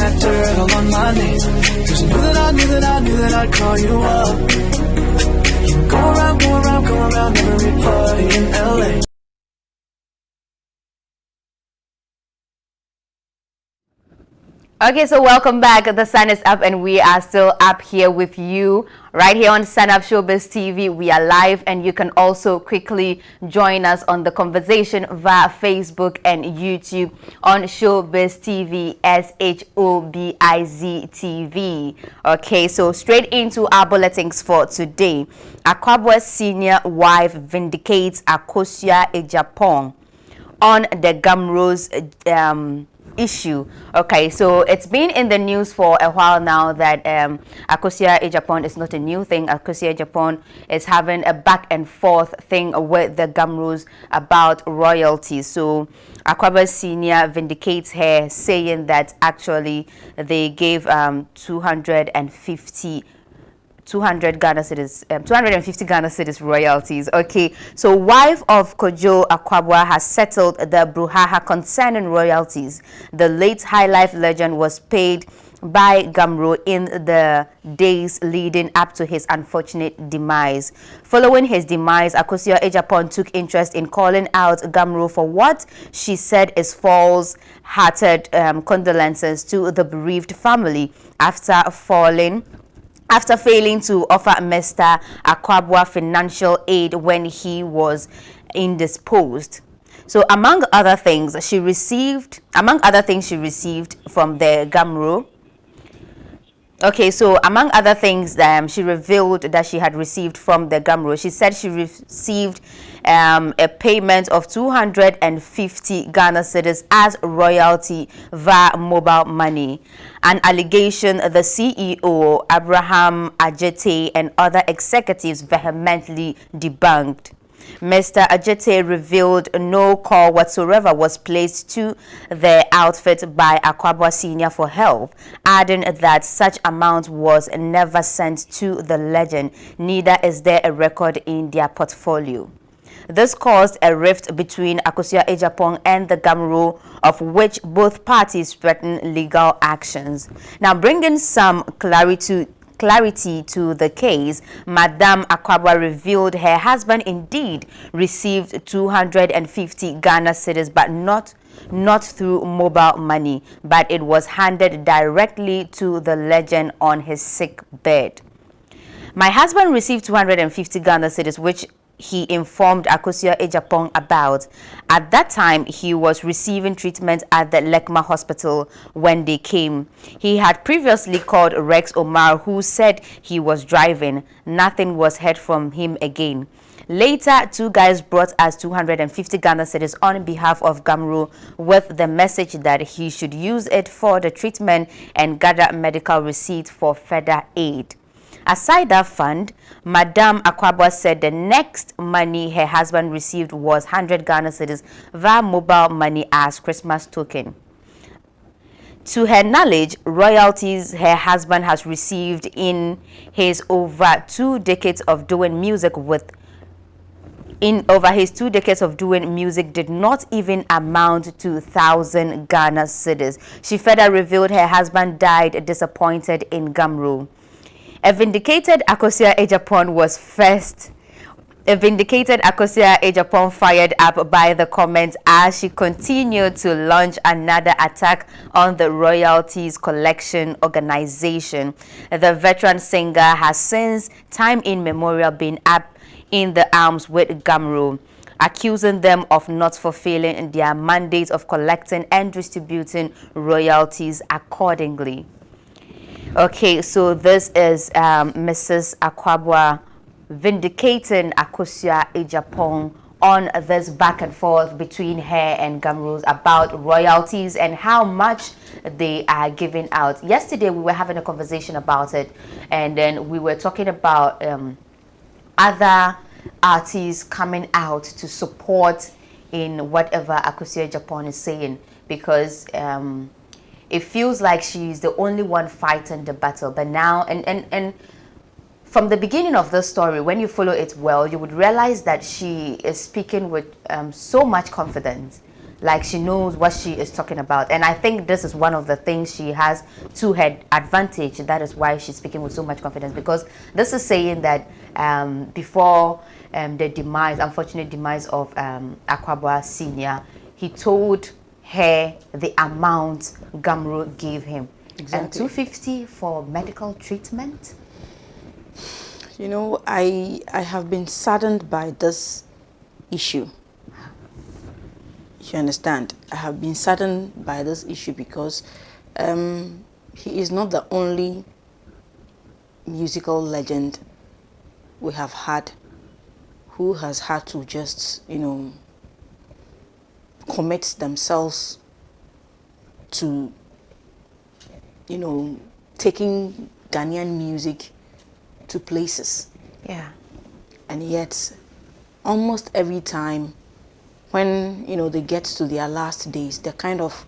that dirt all on my name. Cause you knew that I'd call you up. You go around every party in LA. Okay, so welcome back. The sun is up and we are still up here with you right here on Sun Up Showbiz TV. We are live and you can also quickly join us on the conversation via Facebook and YouTube on Showbiz TV, SHOBIZ TV. Okay, so straight into our bulletins for today. Akwabwa's senior wife vindicates Akosua Ejapong on the Gamro's issue. Okay, so it's been in the news for a while now that Akosua Ejapong is not a new thing. Akosua Ejapong is having a back and forth thing with the Gamros about royalties. So Akwaba's senior vindicates her, saying that actually they gave 250 Ghana cedis, 250 Ghana cedis royalties. Okay, so wife of Kojo Akwabwa has settled the brouhaha concerning royalties. The late High Life legend was paid by Gamro in the days leading up to his unfortunate demise. Following his demise, Akosua Ejapong took interest in calling out Gamro for what she said is false-hearted condolences to the bereaved family after failing to offer Mr. Akwabwa financial aid when he was indisposed. So among other things she received from the Gamro. Okay, so among other things, she revealed that she had received from the Gamro. She said she received a payment of 250 Ghana cedis as royalty via mobile money. An allegation the CEO, Abraham Ajete, and other executives vehemently debunked. Mr. Ajete revealed no call whatsoever was placed to the outfit by Akwabwa Senior for help, adding that such amount was never sent to the legend, neither is there a record in their portfolio. This caused a rift between Akosua Ejapong and the Gamro, of which both parties threatened legal actions. Now, bringing some clarity to the case, Madame Akwabwa revealed her husband indeed received 250 Ghana cedis, but not through mobile money, but it was handed directly to the legend on his sick bed. My husband received 250 Ghana cedis, which he informed Akosua Ejapong about. At that time, he was receiving treatment at the Lekma hospital when they came. He had previously called Rex Omar, who said he was driving. Nothing was heard from him again. Later, two guys brought us 250 Ghana cedis on behalf of Gamro with the message that he should use it for the treatment and gather medical receipts for further aid. Aside that fund, Madame Akwabwa said the next money her husband received was 100 Ghana cedis via mobile money as Christmas token. To her knowledge, royalties her husband has received in his over 2 decades of doing music did not even amount to 1,000 Ghana cedis. She further revealed her husband died disappointed in Gamro. A vindicated Akosua Ejapong fired up by the comments as she continued to launch another attack on the royalties collection organization. The veteran singer has since time immemorial been up in the arms with Gamro, accusing them of not fulfilling their mandate of collecting and distributing royalties accordingly. Okay, so this is Mrs. Akwabwa vindicating Akosua Ejapong on this back and forth between her and Gamros about royalties and how much they are giving out. Yesterday, we were having a conversation about it, and then we were talking about other artists coming out to support in whatever Akosua Ejapong is saying, because it feels like she's the only one fighting the battle. But now, and from the beginning of the story, when you follow it well, you would realize that she is speaking with so much confidence. like she knows what she is talking about. And I think this is one of the things she has to her advantage. That is why she's speaking with so much confidence, because this is saying that before the demise, unfortunate demise of Akwabua Senior, he told her the amount Gamro gave him. Exactly. And 250 for medical treatment. You know, I have been saddened by this issue. You understand? I have been saddened by this issue because he is not the only musical legend we have had who has had to just, you know, commit themselves to, you know, taking Ghanaian music to places. Yeah. And yet, almost every time when, you know, they get to their last days, the kind of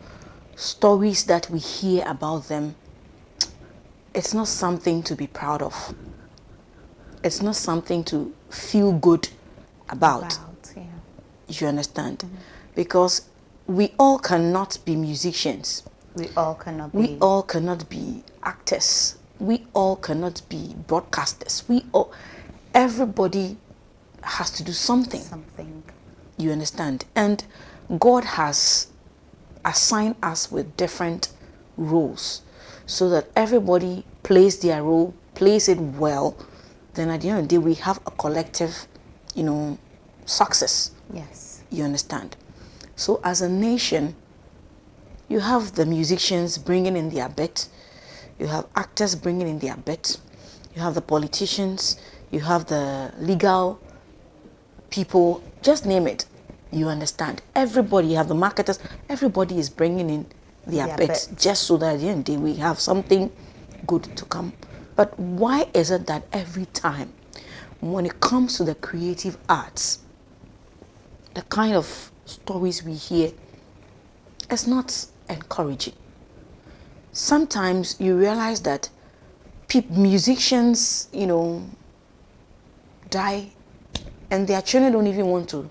stories that we hear about them, it's not something to be proud of. It's not something to feel good about. Yeah. You understand? Because we all cannot be musicians. We all cannot be. We all cannot be actors. We all cannot be broadcasters. We all, everybody has to do something. Something. You understand? And God has assigned us with different roles so that everybody plays their role, plays it well. Then at the end of the day, we have a collective, you know, success. Yes. You understand? So as a nation, you have the musicians bringing in their bit. You have actors bringing in their bit. You have the politicians. You have the legal people. Just name it. You understand? Everybody, you have the marketers. Everybody is bringing in their bit just so that at the end of the day, we have something good to come. But why is it that every time when it comes to the creative arts, the kind of stories we hear, it's not encouraging? Sometimes you realize that musicians, you know, die and their children don't even want to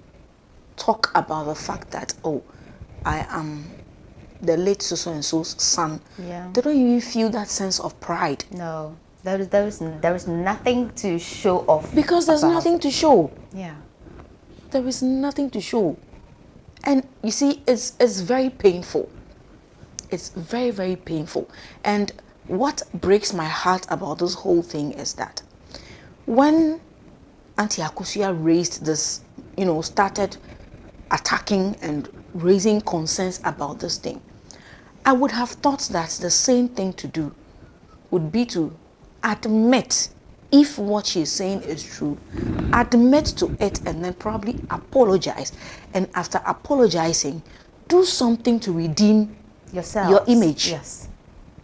talk about the fact that, oh, I am the late so-and-so's son. Yeah. They don't even feel that sense of pride. No, there is nothing to show off. Because there's nothing to show. Yeah. There is nothing to show. And you see, it's very painful. It's very, very painful. And what breaks my heart about this whole thing is that when Auntie Akusia raised this, you know, started attacking and raising concerns about this thing, I would have thought that the same thing to do would be to admit if what she's saying is true, admit to it and then probably apologize. And after apologizing, do something to redeem Yourself. your image. Yes.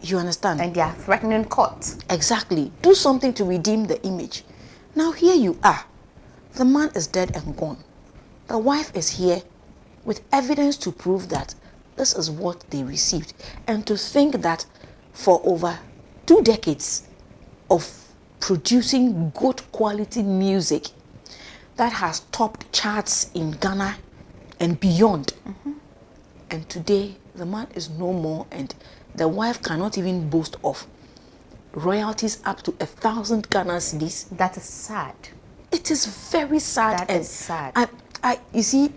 You understand? And they are threatening court. Exactly. Do something to redeem the image. Now here you are. The man is dead and gone. The wife is here with evidence to prove that this is what they received. And to think that for over 2 decades of producing good quality music that has topped charts in Ghana and beyond. And today the man is no more and the wife cannot even boast of royalties up to 1,000 Ghana cedis. That is sad. It is very sad. That is sad. You see,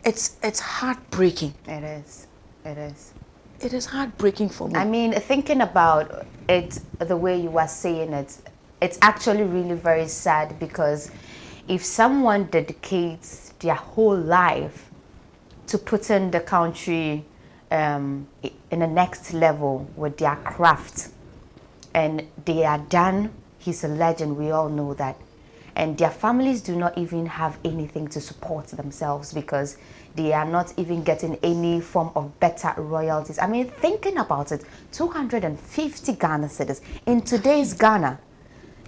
it's heartbreaking. It is. It is. It is heartbreaking for me. I mean, thinking about it the way you were saying it, it's actually really very sad, because if someone dedicates their whole life to putting the country in the next level with their craft, and they are done, he's a legend, we all know that. And their families do not even have anything to support themselves because they are not even getting any form of better royalties. I mean, thinking about it, 250 Ghana cedis. In today's Ghana,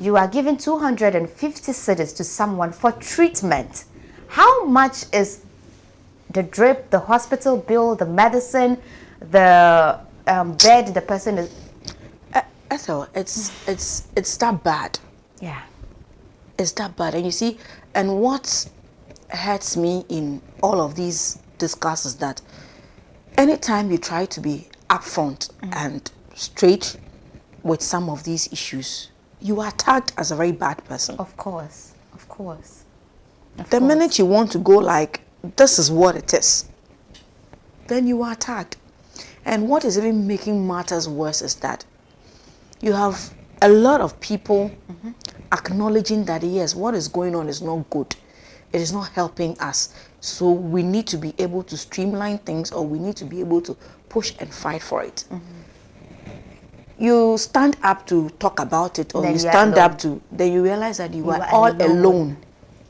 you are giving 250 cedis to someone for treatment. How much is the drip, the hospital bill, the medicine, the bed the person is? Ethel, it's that bad. Yeah. It's that bad. And you see, and what hurts me in all of these discuss is that anytime you try to be upfront and straight with some of these issues, you are tagged as a very bad person. Of course, of course. The minute you want to go like, this is what it is, then you are tagged. And what is even making matters worse is that you have a lot of people acknowledging that, yes, what is going on is not good. It is not helping us. So we need to be able to streamline things, or we need to be able to push and fight for it. You stand up to talk about it, or Then you you're stand alone. up to, then you realize that you are all alone.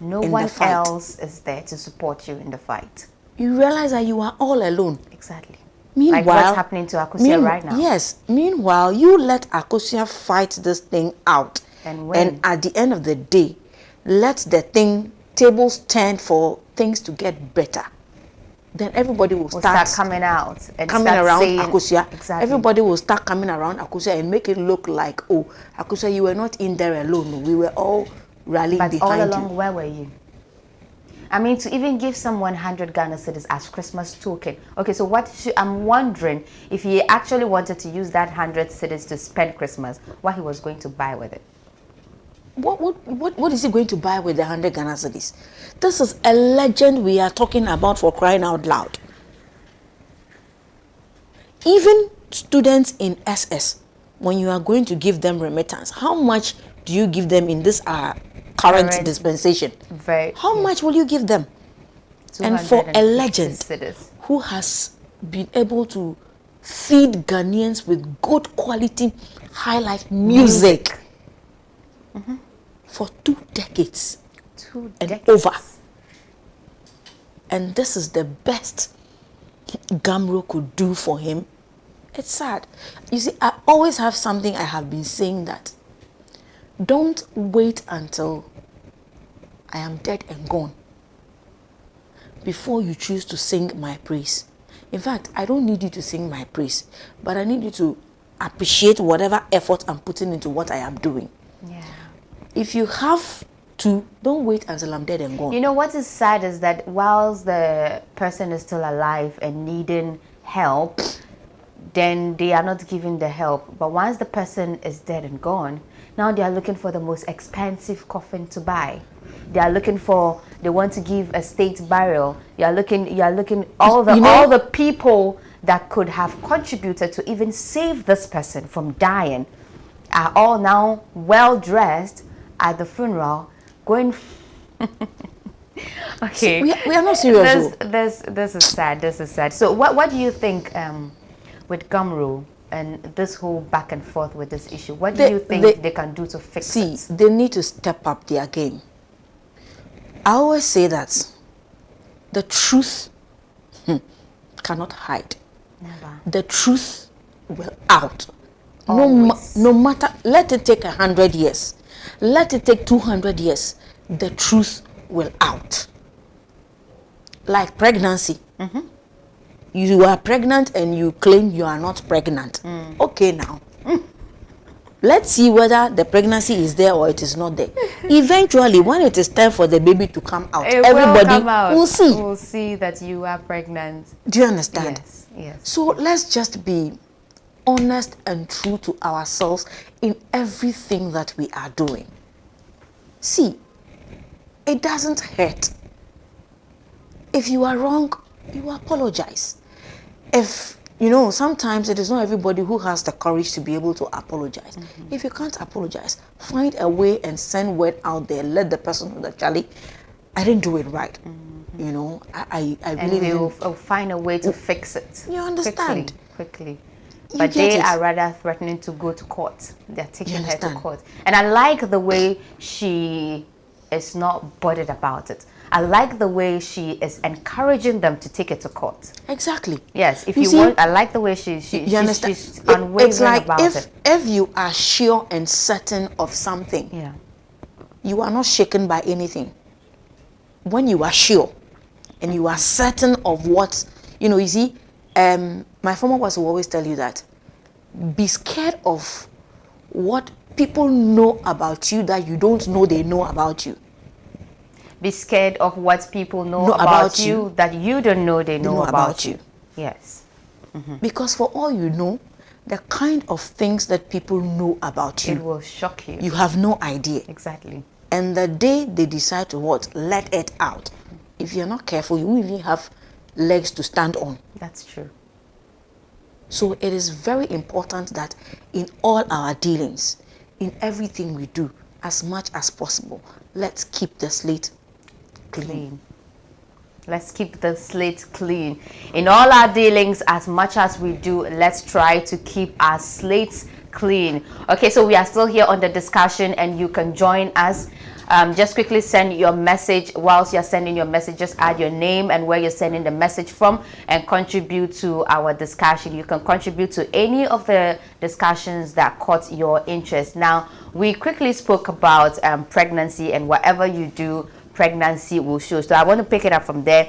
No in one the fight. else is there to support you in the fight. You realize that you are all alone. Exactly. Meanwhile, Like what's happening to Akusia right now. Yes. Meanwhile, you let Akusia fight this thing out. And win. And at the end of the day, let the tables turn for things to get better. Then everybody will We'll start coming out and coming start around saying, Akusia. Exactly. Everybody will start coming around Akusia and make it look like, oh, Akusia, you were not in there alone. We were all rallying But all behind along, you. where were you? I mean, to even give someone 100 Ghana cedis as Christmas token. Okay, so I'm wondering if he actually wanted to use that 100 cedis to spend Christmas, what he was going to buy with it. What is he going to buy with the 100 Ghana cedis? This is a legend we are talking about, for crying out loud. Even students in SS, when you are going to give them remittance, how much do you give them in this current dispensation? How much will you give them? And for a legend cedis. who has been able to feed Ghanaians with good quality highlight music. For 2 decades. 2 and decades. over. And this is the best Gamro could do for him. It's sad. You see, I always have something I have been saying, that don't wait until I am dead and gone before you choose to sing my praise. In fact, I don't need you to sing my praise, but I need you to appreciate whatever effort I'm putting into what I am doing. Yeah. If you have to, don't wait until I'm dead and gone. You know what is sad is that whilst the person is still alive and needing help, then they are not giving the help. But once the person is dead and gone, now they are looking for the most expensive coffin to buy. They want to give a state burial. You are looking all the people that could have contributed to even save this person from dying are all now well dressed at the funeral, going. Okay, we are not serious. This is sad. This is sad. So what do you think with Gamro and this whole back and forth with this issue? What do you think they can do to fix it? See, they need to step up their game. I always say that the truth cannot hide. Never. The truth will out. Always. No matter, let it take 100 years. Let it take 200 years. The truth will out. Like pregnancy. You are pregnant and you claim you are not pregnant. Okay, now. Let's see whether the pregnancy is there or it is not there. Eventually, when it is time for the baby to come out, everybody will see. Will see that you are pregnant. Do you understand? Yes, yes. So let's just be honest and true to ourselves in everything that we are doing. See, it doesn't hurt. If you are wrong, you apologize. If sometimes it is not everybody who has the courage to be able to apologize. If you can't apologize, find a way and send word out there. Let the person know that, Charlie, I didn't do it right. I really And they'll find a way to fix it. You understand? Quickly. You But get they it. are rather threatening to go to court. They're taking her to understand? court. And I like the way she is not bothered about it. I like the way she is encouraging them to take it to court. Exactly. Yes, if You you see, want, I like the way she's understand? she's unwavering It's like about it. if you are sure and certain of something, Yeah. you are not shaken by anything. When you are sure and you are certain of what, you see, my former boss will always tell you that be scared of what people know about you that you don't know they know about you. be scared of what people know Know about you that you don't know they know about you. Yes. Because for all you know, the kind of things that people know about you, It will shock you. you have no idea. Exactly. And the day they decide to what? Let it out. If you're not careful, you won't even have legs to stand on. That's true. So it is very important that in all our dealings, in everything we do, as much as possible, let's keep the slate clean. Let's keep the slate clean. In all our dealings, as much as we do, let's try to keep our slates clean. Okay, so we are still here on the discussion and you can join us. Just quickly send your message. Whilst you're sending your message, just add your name and where you're sending the message from and contribute to our discussion. You can contribute to any of the discussions that caught your interest. Now, we quickly spoke about pregnancy, and whatever you do, pregnancy will show. So I want to pick it up from there.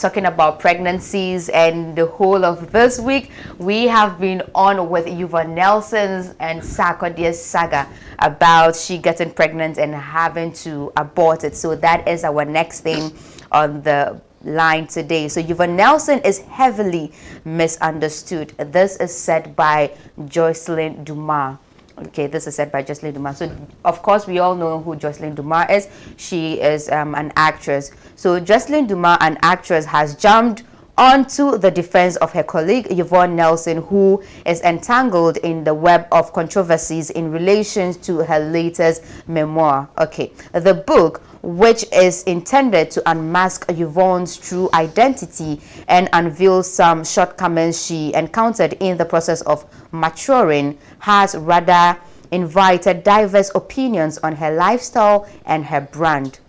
Talking about pregnancies, and the whole of this week we have been on with Yvonne Nelson's and Sarkodie's saga about she getting pregnant and having to abort it. So that is our next thing on the line today. So Yvonne Nelson is heavily misunderstood. This is said by Jocelyn Dumas. Okay, this is said by Jocelyn Dumas. So, of course, we all know who Jocelyn Dumas is. She is an actress. So, Jocelyn Dumas, an actress, has jumped onto the defense of her colleague Yvonne Nelson, who is entangled in the web of controversies in relation to her latest memoir. Okay, the book, which is intended to unmask Yvonne's true identity and unveil some shortcomings she encountered in the process of maturing, has rather invited diverse opinions on her lifestyle and her brand.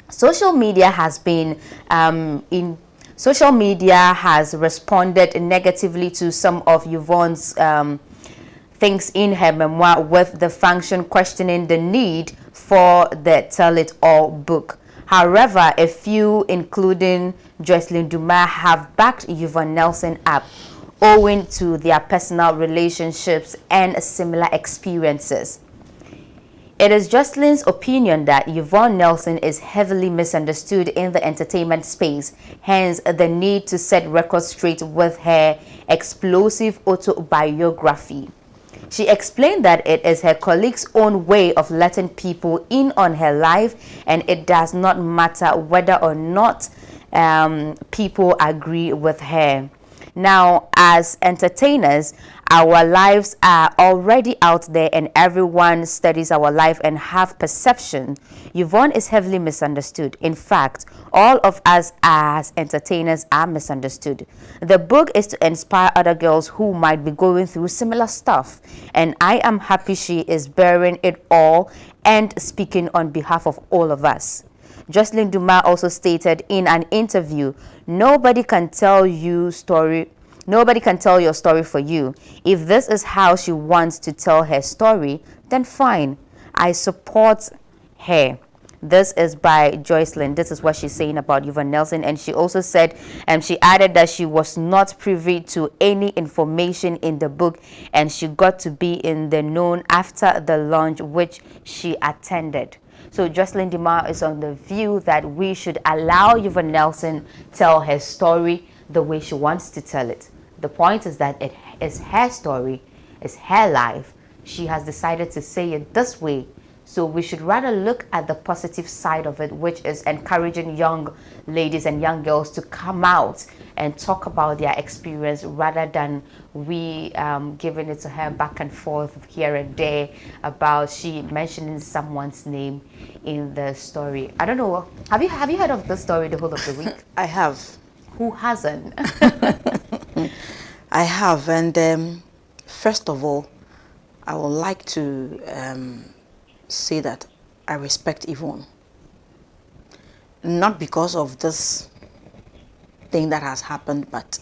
Social media has responded negatively to some of Yvonne's things in her memoir, with the function questioning the need for the Tell It All book. However, a few, including Jocelyn Dumas, have backed Yvonne Nelson up, owing to their personal relationships and similar experiences. It is Jocelyn's opinion that Yvonne Nelson is heavily misunderstood in the entertainment space, hence the need to set records straight with her explosive autobiography. She explained that it is her colleague's own way of letting people in on her life, and it does not matter whether or not people agree with her. Now, as entertainers, our lives are already out there and everyone studies our life and have perception. Yvonne is heavily misunderstood. In fact, all of us as entertainers are misunderstood. The book is to inspire other girls who might be going through similar stuff, and I am happy she is bearing it all and speaking on behalf of all of us. Jocelyn Dumas also stated in an interview, nobody can tell your story for you. If this is how she wants to tell her story, then fine. I support her. This is by Jocelyn. This is what she's saying about Yvonne Nelson. And she also said, she added that she was not privy to any information in the book, and she got to be in the know after the launch, which she attended. So Jocelyn Dumas is on the view that we should allow Yvonne Nelson tell her story the way she wants to tell it. The point is that it is her story, it's her life. She has decided to say it this way. So we should rather look at the positive side of it, which is encouraging young ladies and young girls to come out and talk about their experience, rather than we giving it to her back and forth here and there about she mentioning someone's name in the story. I don't know. Have you heard of the story the whole of the week? I have. Who hasn't? I have, and first of all, I would like to say that I respect Yvonne. Not because of this thing that has happened, but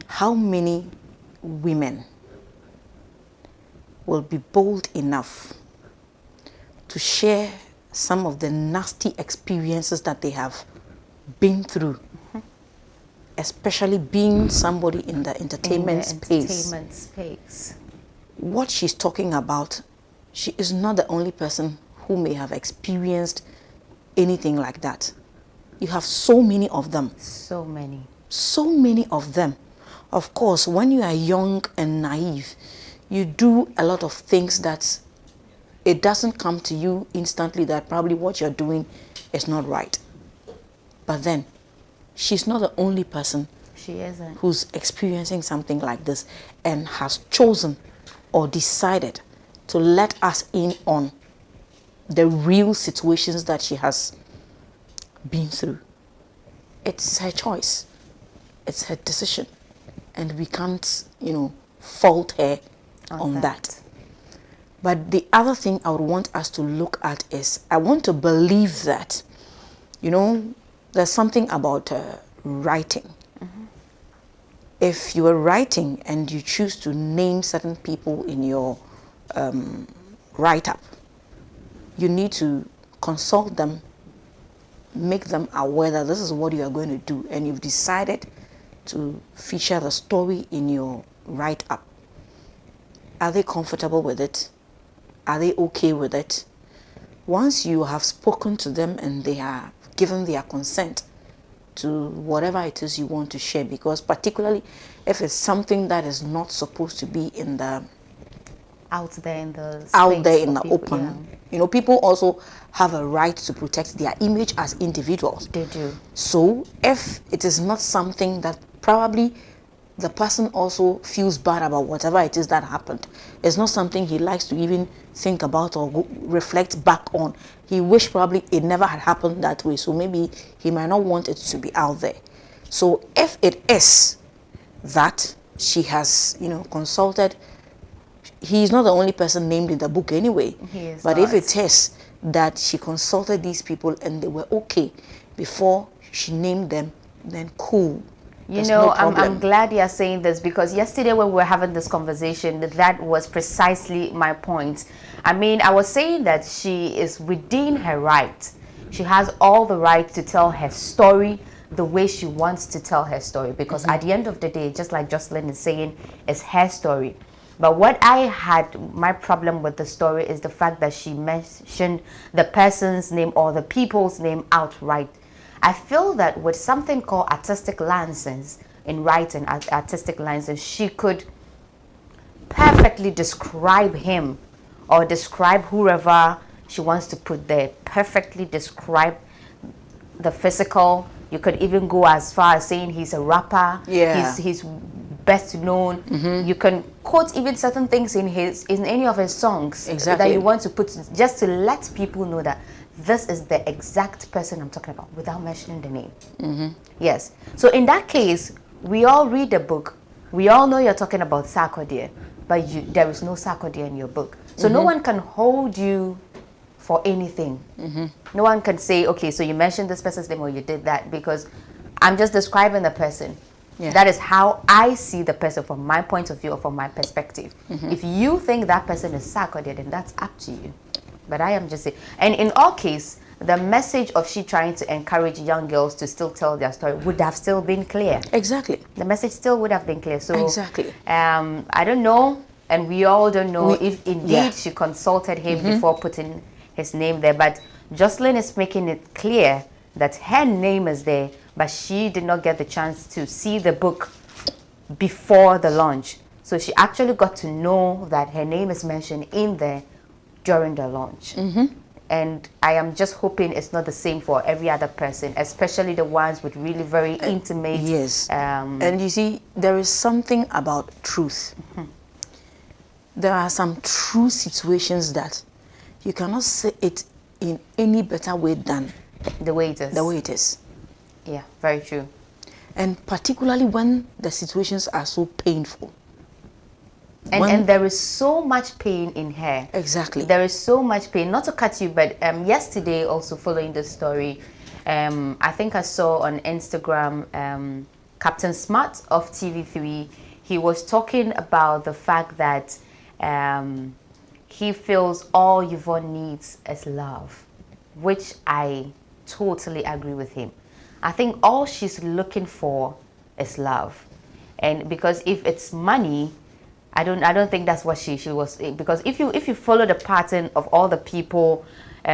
how many women will be bold enough to share some of the nasty experiences that they have been through, especially being somebody in the entertainment space. What she's talking about, she is not the only person who may have experienced anything like that. You have so many of them. So many. So many of them. Of course, when you are young and naive, you do a lot of things that it doesn't come to you instantly that probably what you're doing is not right. But then, she's not the only person She isn't. who's experiencing something like this and has chosen or decided to let us in on the real situations that she has been through. It's her choice. It's her decision. And we can't, fault her on that. But the other thing I would want us to look at is, I want to believe that, there's something about writing. If you are writing and you choose to name certain people in your write-up, you need to consult them, make them aware that this is what you are going to do, and you've decided to feature the story in your write-up. Are they comfortable with it? Are they okay with it? Once you have spoken to them and they are given their consent to whatever it is you want to share, because particularly if it's something that is not supposed to be in the out there in the people, open, people also have a right to protect their image as individuals. They do. So if it is not something that probably the person also feels bad about, whatever it is that happened, it's not something he likes to even think about or reflect back on. He wished probably it never had happened that way, so maybe he might not want it to be out there. So if it is that she has, consulted, he's not the only person named in the book anyway. But if it is that she consulted these people and they were okay before she named them, then cool. I'm glad you're saying this, because yesterday when we were having this conversation, that was precisely my point. I mean, I was saying that she is within her right. She has all the right to tell her story the way she wants to tell her story, because at the end of the day, just like Jocelyn is saying, it's her story. But what I had, my problem with the story is the fact that she mentioned the person's name or the people's name outright. I feel that with something called artistic license, in writing artistic license, she could perfectly describe him or describe whoever she wants to put there, perfectly describe the physical. You could even go as far as saying he's a rapper. Yeah. He's best known. You can quote even certain things in any of his songs that you want to put, just to let people know that this is the exact person I'm talking about without mentioning the name. Yes. So in that case, we all read the book. We all know you're talking about Sarkodie, but there is no Sarkodie in your book. So no one can hold you for anything. No one can say, okay, so you mentioned this person's name or you did that, because I'm just describing the person. Yeah. That is how I see the person from my point of view or from my perspective. If you think that person is Sarkodie, then that's up to you. But I am just saying, and in our case, the message of she trying to encourage young girls to still tell their story would have still been clear. Exactly. The message still would have been clear. So exactly. I don't know, and we all don't know if indeed she consulted him before putting his name there. But Jocelyn is making it clear that her name is there, but she did not get the chance to see the book before the launch. So she actually got to know that her name is mentioned in there during the launch. And I am just hoping it's not the same for every other person, especially the ones with really very intimate. Yes. And you see, there is something about truth. There are some true situations that you cannot say it in any better way than the way it is. The way it is. Yeah, very true. And particularly when the situations are so painful. And there is so much pain in her. Exactly. There is so much pain. Not to cut you, but yesterday, also following the story, I think I saw on Instagram Captain Smart of TV3. He was talking about the fact that he feels all Yvonne needs is love, which I totally agree with him. I think all she's looking for is love. And because if it's money, I don't think that's what she was, because if you follow the pattern of all the people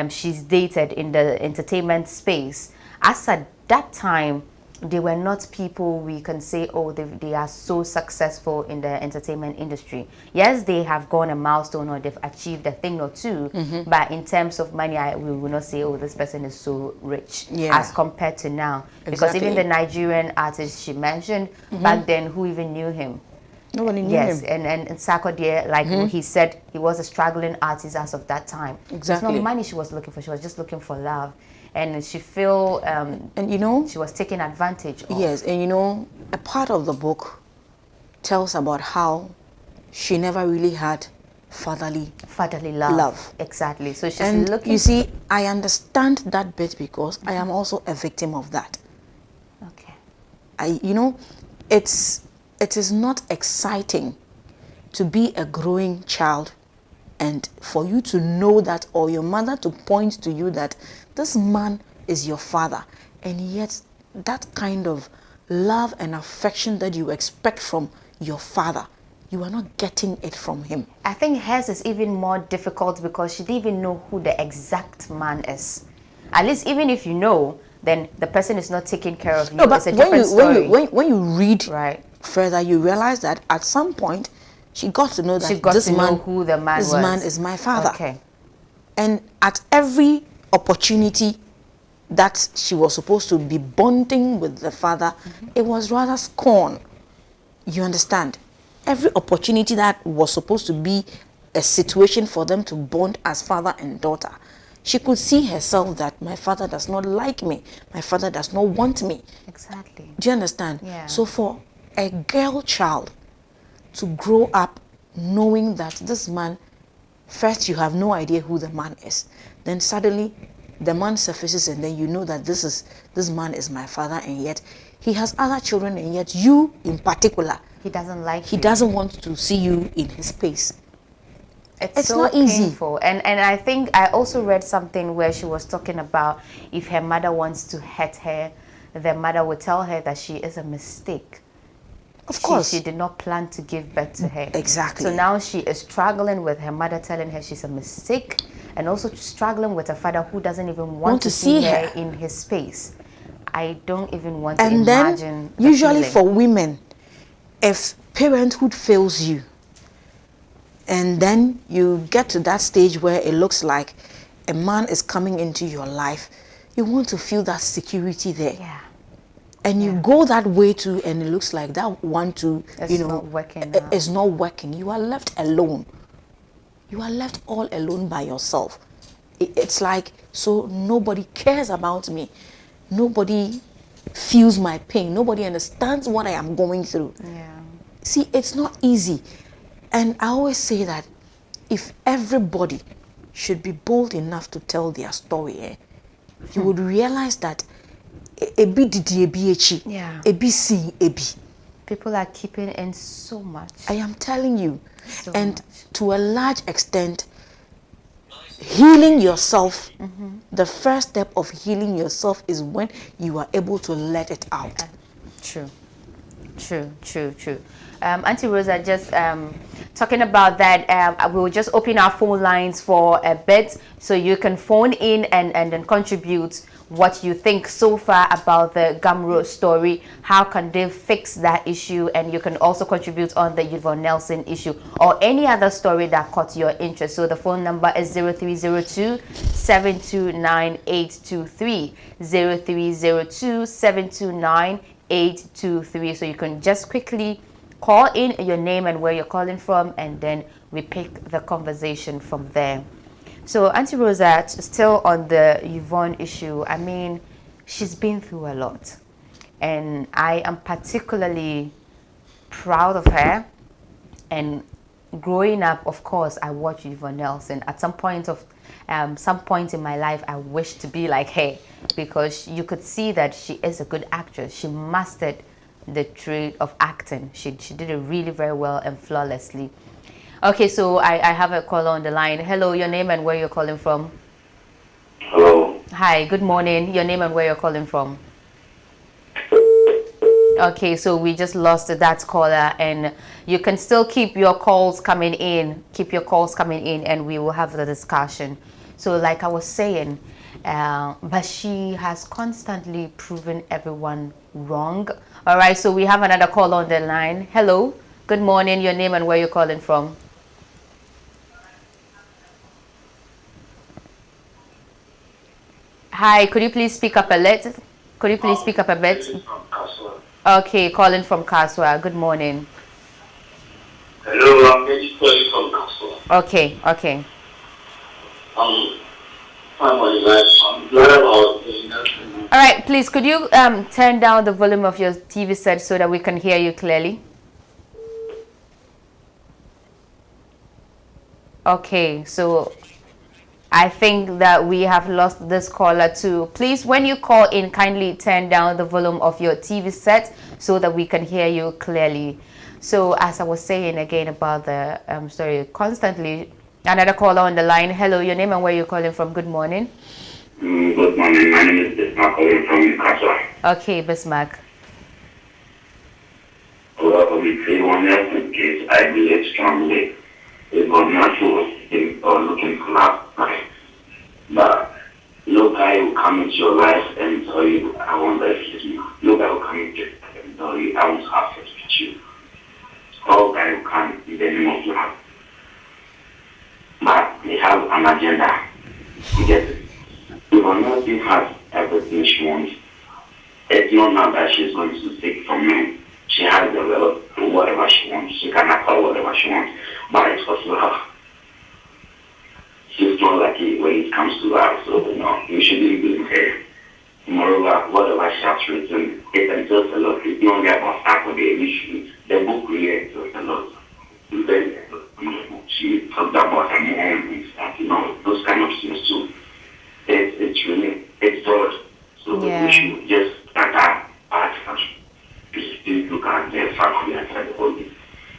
she's dated in the entertainment space, as at that time, they were not people we can say, oh, they are so successful in the entertainment industry. Yes, they have gone a milestone or they've achieved a thing or two, but in terms of money, we will not say, oh, this person is so rich as compared to now. Because even the Nigerian artist she mentioned back then, who even knew him? Nobody knew yes, him. and Sarkodie, like he said, he was a struggling artist as of that time. Exactly. It's not money she was looking for; she was just looking for love, and she feel and you know, she was taken advantage of. Yes, and you know, a part of the book tells about how she never really had fatherly love. Exactly. So she's and looking. you see, I understand that bit because I am also a victim of that. Okay. You know, it is not exciting to be a growing child and for you to know that, or your mother to point to you that this man is your father, and yet that kind of love and affection that you expect from your father, you are not getting it from him. I think hers is even more difficult because she didn't even know who the exact man is. At least even if you know, then the person is not taking care of you. No, but it's a different story. When you read right. further, you realize that at some point she got to know that this man, know who the man this was. man is my father. Okay. And at every opportunity that she was supposed to be bonding with the father, it was rather scorn. You understand? Every opportunity that was supposed to be a situation for them to bond as father and daughter, she could see herself that my father does not like me. My father does not want me. Exactly. Do you understand? Yeah. So for a girl child to grow up knowing that this man, first you have no idea who the man is, then suddenly the man surfaces and then you know that this man is my father, and yet he has other children, and yet you in particular, he doesn't like he you. doesn't want to see you in his space. It's so not easy. Painful. And I think I also read something where she was talking about if her mother wants to hurt her, the mother will tell her that she is a mistake. Of course. She did not plan to give birth to her. Exactly. So now she is struggling with her mother telling her she's a mistake, and also struggling with her father who doesn't even want to see her in his space. I don't even want to imagine. And then, usually for women, if parenthood fails you, and then you get to that stage where it looks like a man is coming into your life, you want to feel that security there. Yeah. And you go that way too, and it looks like that one too, it's not working. It's not working. You are left alone. You are left all alone by yourself. It's like, so nobody cares about me. Nobody feels my pain. Nobody understands what I am going through. Yeah. See, it's not easy. And I always say that if everybody should be bold enough to tell their story, you would realize that yeah. People are keeping in so much. I am telling you. So and much. To a large extent, healing yourself, the first step of healing yourself is when you are able to let it out. True. Auntie Rosa, just talking about that, we will just open our phone lines for a bit so you can phone in and then contribute what you think so far about the Gamro story. How can they fix that issue? And you can also contribute on the Yvonne Nelson issue or any other story that caught your interest. So the phone number is 0302 729 823 0302 729 823. So you can just quickly call in your name and where you're calling from, and then we pick the conversation from there. So Auntie Rosa, still on the Yvonne issue, I mean, she's been through a lot, and I am particularly proud of her. And growing up, of course, I watched Yvonne Nelson. At some point in my life, I wished to be like her, because you could see that she is a good actress. She mastered the trade of acting. She did it really very well and flawlessly. Okay, so I have a caller on the line. Hello, your name and where you're calling from. Hello. Hi, good morning. Your name and where you're calling from. Okay, so we just lost that caller, and you can still keep your calls coming in. Keep your calls coming in, and we will have the discussion. So, like I was saying, but she has constantly proven everyone wrong. All right, so we have another call on the line. Hello, good morning. Your name and where you're calling from? Hi, could you please speak up a little? Could you please speak up a bit? Okay, calling from Kaswa. Good morning. Hello, I'm just calling from Kaswa. Okay, okay. I'm on the line. I'm glad about the All right, please, could you turn down the volume of your TV set so that we can hear you clearly? Okay, so I think that we have lost this caller too. Please, when you call in, kindly turn down the volume of your TV set so that we can hear you clearly. So as I was saying again about the story, constantly, another caller on the line. Hello, your name and where you're calling from. Good morning. Good morning. My name is Bismarck calling from Kaswa. Okay, Bismarck. Well, we say one else in case I believe strongly. It was not looking for last night. But no guy will come into your life and tell you, I want to excuse me. No guy will come into your life and tell you, I want to have sex with you. All guys will come in the name of love. But they have an agenda. You get it? If Nothing has everything she wants. It's not now that she's going to take from men. She has developed whatever she wants. She can afford whatever she wants. But it's for love. She's not lucky when it comes to love, so you shouldn't blame her. Moreover, whatever she has written, it tells a lot. It's not about Saturday. The book really tells a lot. Then she talked about her mom and stuff, those kind of things too. It's really, it's God. So we should just start our look at the family and the body.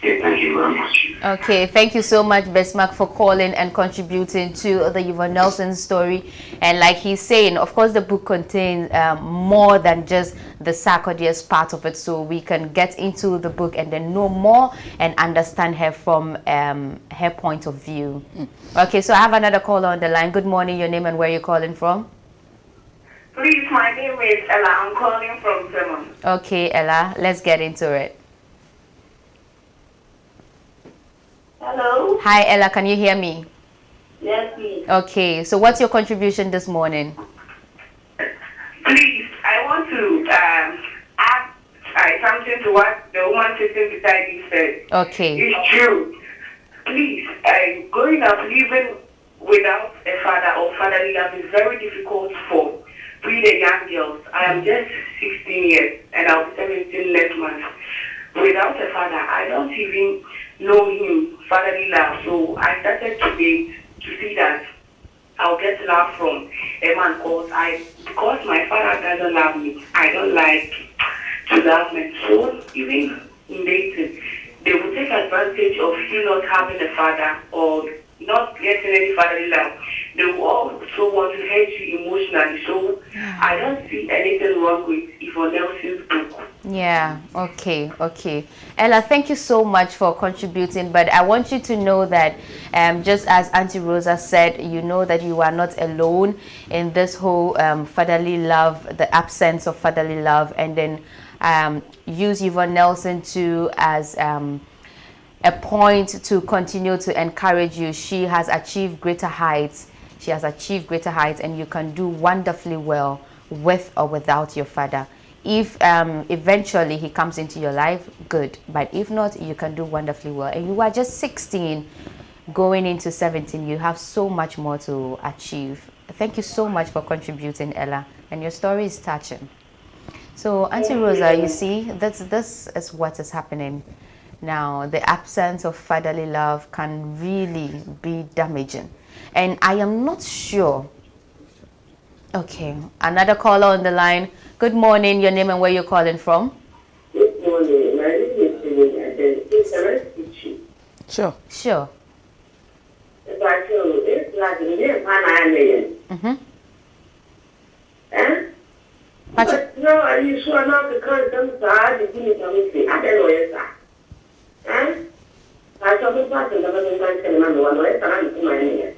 Thank you very much. Okay, thank you so much, Bismarck, for calling and contributing to the Yvonne Nelson story. And like he's saying, of course, the book contains more than just the sarcodius part of it, so we can get into the book and then know more and understand her from her point of view. Okay, so I have another caller on the line. Good morning, your name and where you're calling from? Please, my name is Ella. I'm calling from Vermont. Okay, Ella, let's get into it. Hello? Hi, Ella, can you hear me? Yes, please. Okay, so what's your contribution this morning? Please, I want to add something to what the woman sitting beside you said. Okay. It's true. Please, growing up living without a father or fatherly love is very difficult for we the young girls. I am just 16 years and I'll be 17 next month. Without a father, I don't even know him, fatherly love. So I started today to see that I'll get love from a man because my father doesn't love me. I don't like to love men. So even in dating, they will take advantage of you not having a father or not getting any fatherly love. They will also want to hurt you emotionally. So I don't see anything wrong with Yvonne Nelson's book. Yeah, okay. Ella, thank you so much for contributing, but I want you to know that just as Auntie Rosa said, you know that you are not alone in this whole fatherly love, the absence of fatherly love, and then use Yvonne Nelson too as a point to continue to encourage you. She has achieved greater heights. And you can do wonderfully well with or without your father. If eventually he comes into your life, good. But if not, you can do wonderfully well. And you are just 16 going into 17. You have so much more to achieve. Thank you so much for contributing, Ella. And your story is touching. So, Auntie Rosa, you see, this is what is happening now. The absence of fatherly love can really be damaging. And I am not sure. Okay, another caller on the line. Good morning, your name and where you're calling from? Good morning, my name is Celine. Can I speak to you? Sure. It's like a year, Mm-hmm. but no, I Are you sure not to come inside? The thing is, I don't know, yes, sir. I told the person that wasn't going to remember one way, but I'm to my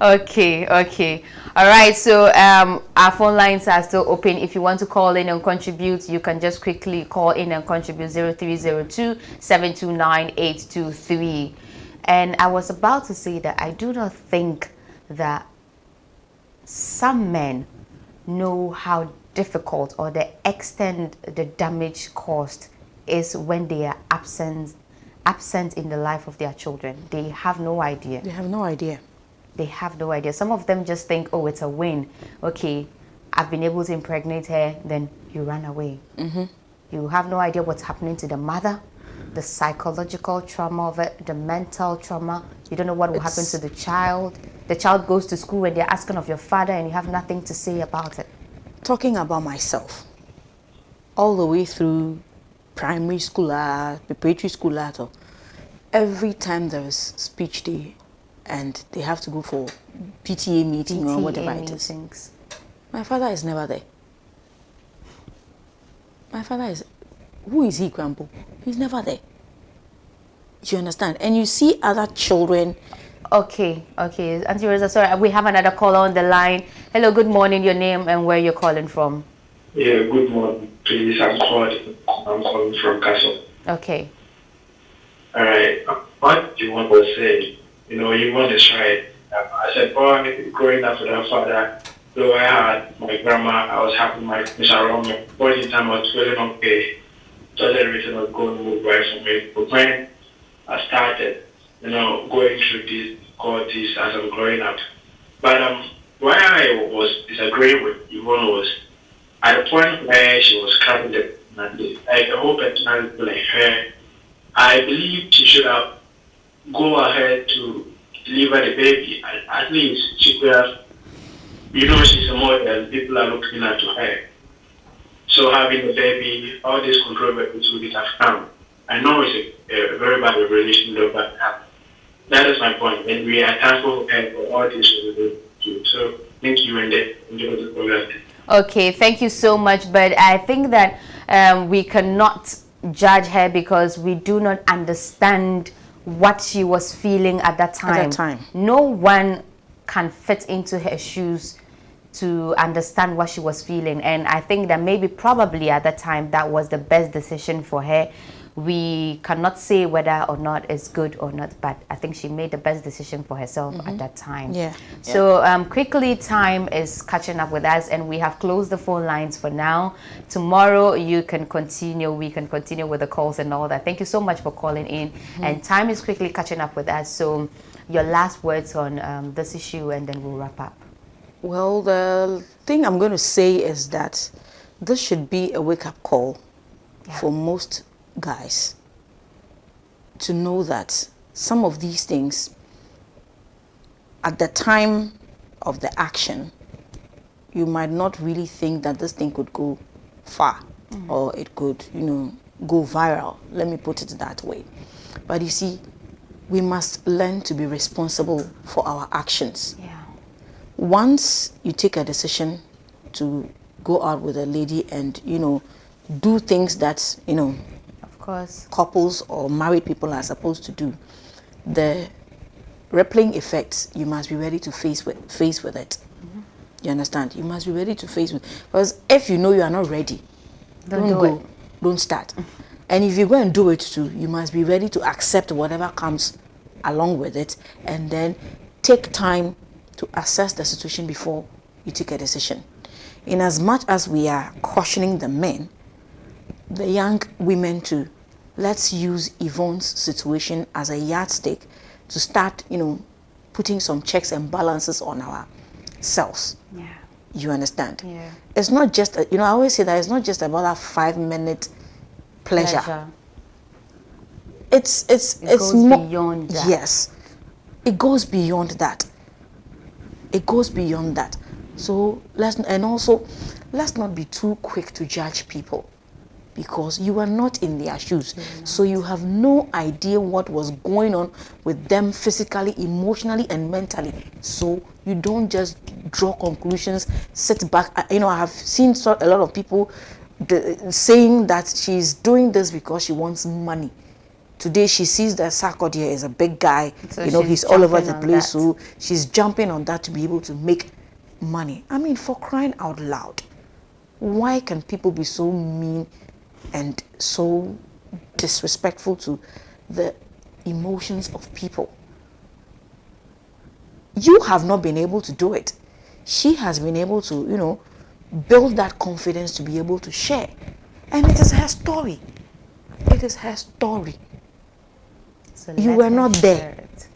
Okay. All right, so our phone lines are still open. If you want to call in and contribute, you can just quickly call in and contribute 0302-729-823. And I was about to say that I do not think that some men know how difficult or the extent the damage caused is when they are absent in the life of their children. They have no idea. They have no idea. They have no idea. Some of them just think, oh, it's a win. Okay, I've been able to impregnate her, then you run away. You have no idea what's happening to the mother, the psychological trauma of it, the mental trauma. You don't know what will happen to the child. The child goes to school and they're asking of your father and you have nothing to say about it. Talking about myself, all the way through primary school, preparatory school, every time there is speech day and they have to go for PTA meeting or whatever it is, my father is never there. My father is, who is he, Grandpa? He's never there. You understand? And you see other children. Okay. Auntie Rosa, sorry, we have another caller on the line. Hello, good morning, your name and where you're calling from. Yeah, good morning, please. I'm calling from Castle. Okay. All right. What you want to say, you want to try. As a boy growing up with our father, though I had my grandma, I was having my things around me. All the time I was feeling okay. So everything was going to move right for me. But when I started, going through these difficulties as I'm growing up. But why I was disagreeing with Yvonne was at the point where she was cutting the like the whole personality like her, I believe she should have go ahead to deliver the baby. At least she could have, she's a model, people are looking at her. So having a baby, all these controversies would have come. I know it's a very bad relationship, but that is my point. And we are thankful for all this we do. So thank you and enjoy the program. Okay, thank you so much. But I think that we cannot judge her because we do not understand what she was feeling at that time. No one can fit into her shoes to understand what she was feeling. And I think that probably at that time, that was the best decision for her. We cannot say whether or not it's good or not, but I think she made the best decision for herself at that time. Yeah. So quickly, time is catching up with us and we have closed the phone lines for now. Tomorrow we can continue with the calls and all that. Thank you so much for calling in. And time is quickly catching up with us. So your last words on this issue and then we'll wrap up. Well, the thing I'm going to say is that this should be a wake-up call for most guys to know that some of these things at the time of the action you might not really think that this thing could go far or it could go viral, let me put it that way. But you see, we must learn to be responsible for our actions. Once you take a decision to go out with a lady and do things that couples or married people are supposed to do, the rippling effects, you must be ready to face with it. You understand? You must be ready to face with it. Because if you know you are not ready, don't start. And if you go and do it too, you must be ready to accept whatever comes along with it and then take time to assess the situation before you take a decision. In as much as we are cautioning the men, the young women too, let's use Yvonne's situation as a yardstick to start, putting some checks and balances on ourselves. You understand? It's not just, I always say that it's not just about a 5-minute pleasure. It goes beyond that. Yes, it goes beyond that. It goes beyond that. So let's not be too quick to judge people. because you are not in their shoes. So you have no idea what was going on with them physically, emotionally, and mentally. So you don't just draw conclusions, sit back. I have seen a lot of people saying that she's doing this because she wants money. Today she sees that Sarkodie is a big guy, So he's all over the place, that. so she's jumping on that to be able to make money. I mean, for crying out loud, why can people be so mean and so disrespectful to the emotions of people? You have not been able to do it. She has been able to, build that confidence to be able to share. And it is her story. It is her story. So You let were her not share there. it.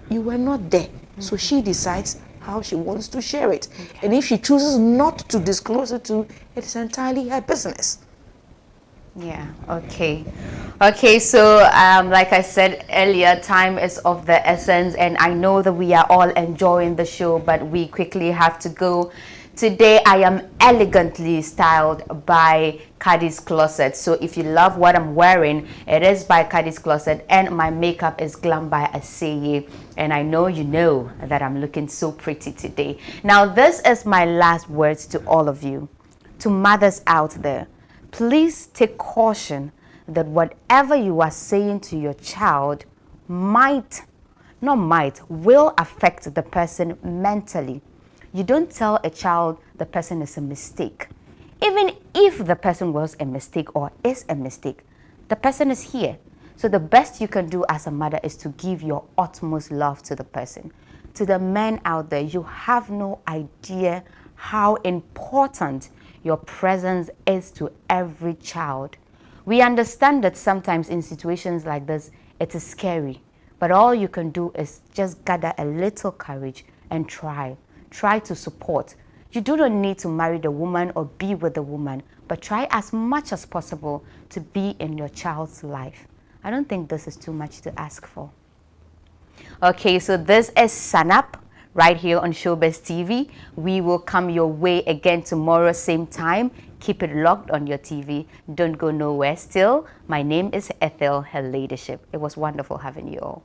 You were not there. So she decides how she wants to share it. And if she chooses not to disclose it to, it's entirely her business. Yeah, okay. So like I said earlier, time is of the essence, and I know that we are all enjoying the show, but we quickly have to go. Today I am elegantly styled by Caddy's Closet. So if you love what I'm wearing, it is by Caddy's Closet, and my makeup is glam by Aseye. And I know you know that I'm looking so pretty today. Now this is my last words to all of you, to mothers out there. Please take caution that whatever you are saying to your child will affect the person mentally. You don't tell a child the person is a mistake. Even if the person was a mistake or is a mistake, the person is here. So the best you can do as a mother is to give your utmost love to the person. To the men out there, you have no idea how important your presence is to every child. We understand that sometimes in situations like this, it is scary. But all you can do is just gather a little courage and try. Try to support. You do not need to marry the woman or be with the woman, but try as much as possible to be in your child's life. I don't think this is too much to ask for. Okay, so this is Sanap right here on Shobiz TV. We will come your way again tomorrow, same time. Keep it locked on your TV. Don't go nowhere still. My name is Ethel, her ladyship. It was wonderful having you all.